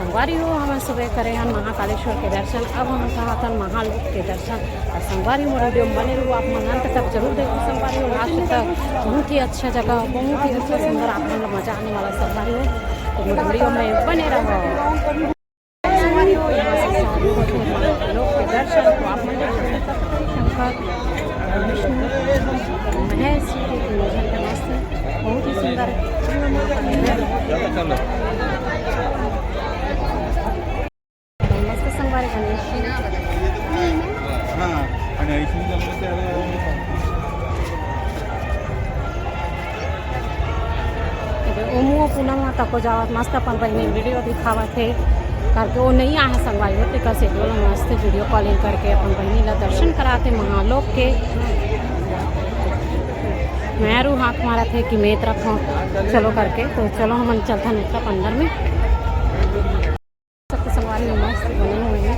संगवारी हो हम सुबह करे हैं महाकालेश्वर के दर्शन। अब हम कहा था महालोक के दर्शन। और संगवारी हो वीडियो बने रहो, आप अंत तक जरूर देखो संगवारी हो लास्ट तक। बहुत ही अच्छा जगह, बहुत ही अच्छा सुंदर, आप लोग मजा आने वाला संगवारी हो। तो वीडियो में बने रहो संगवारी हो। यहाँ से चालू होते महालोक के दर्शन। तो आप मंदिर शंकर विष्णु महेश जी की मस्त, बहुत ही सुंदर मस्त संगवारी गणेश ओमुओ पूनम तक जावत मस्त अपन बहनी वीडियो दिखावा थे करके वो नहीं आया संगवारी होते कैसे बोलो मस्त वीडियो कॉलिंग करके अपन बहनी ला दर्शन कराते महालोक के। मैरू हाथ मारा थे कि मैं तरफ हूँ चलो करके, तो चलो हम चलता नहीं तरफ अंदर में। सब संगवारी में मस्त बने हुए हैं।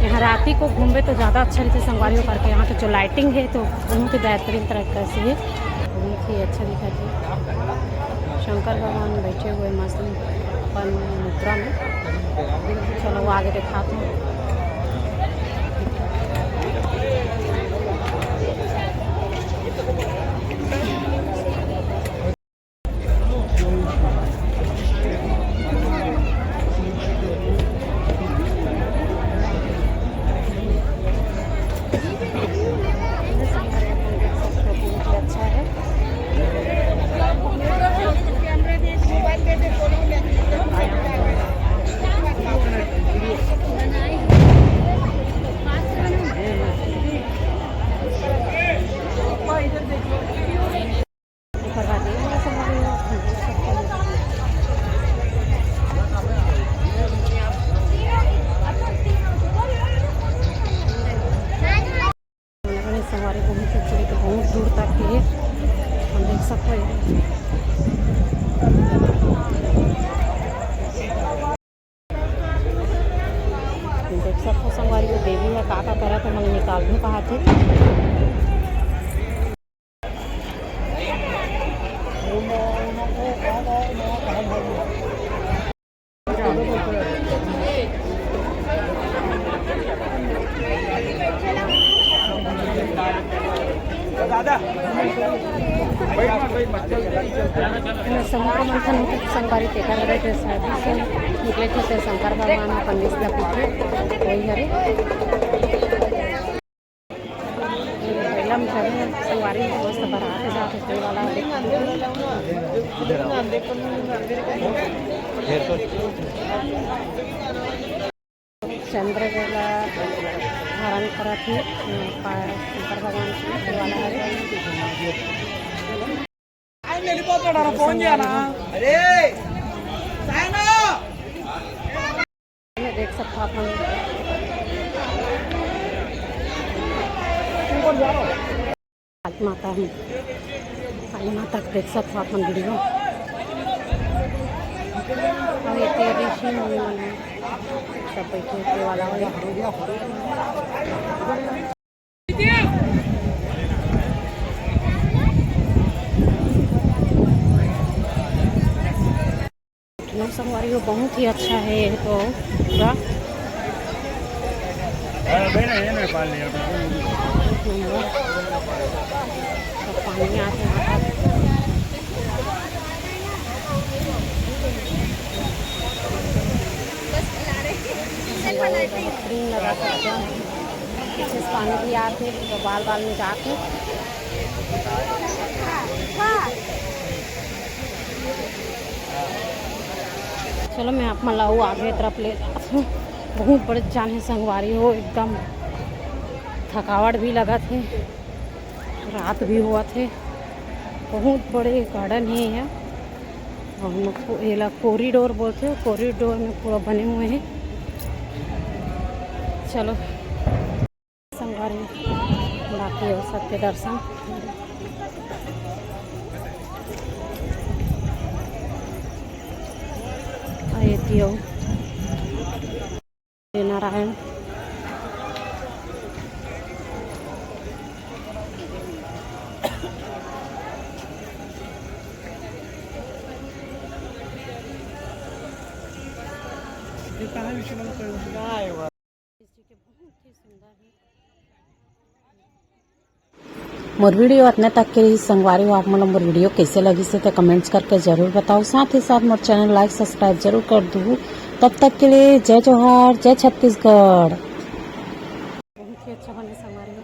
यहाँ राती को घूमे तो ज़्यादा अच्छा रहता है संगवारी करके। यहाँ की जो लाइटिंग है तो बहुत ही बेहतरीन तरीके से है, बहुत ही अच्छा दिखा थे। शंकर भगवान बैठे हुए मस्त अपन मुद्रा में। चलो वो आगे दिखाते हैं। संगवारी बहुत अच्छी तो बहुत दूर तक की है, हम देख सकते हैं। देख सकते संगवारी को देवी है काका करा तो मैंने निकाल भी कहा थे। समुद्र मंथन होते संगवारी के कर रहे थे शादी से निकले थे शंकर भगवान अपन निष्ठा पीछे वही हरे पहला में चढ़े संगवारी मस्त बरात जाते थे वाला चंद्र वेला धारण करा थी शंकर भगवान से वाला देख सकते आप काली माता हूँ, काली माता को देख सकते आप वीडियो ऋषि सब बैठे वाला संगवारी हो बहुत ही अच्छा है तो पूरा पानी आते बेहतरीन लगा सकते हैं। इस पानी भी आते तो बाल बाल में जाते चलो मैं आप मलाऊ आगे तरफ ले जाती हूँ। बहुत बड़े जाने संगवारी हो, एकदम थकावट भी लगा थे, रात भी हुआ थे। बहुत बड़े गार्डन है यह, और ये कॉरिडोर बोलते हैं, कॉरिडोर में पूरा बने हुए हैं। चलो संगवारी बाकी हो सकते दर्शन। नारायण जी के बहुत ही सुंदर है। मोर वीडियो इतने तक के ही संगवारी हो आप मोर वीडियो कैसे लगी से तो कमेंट्स करके जरूर बताओ। साथ ही साथ मोर चैनल लाइक सब्सक्राइब जरूर कर दो। तब तक के लिए जय जोहार, जय छत्तीसगढ़। बहुत ही अच्छा बने संगवारी हो।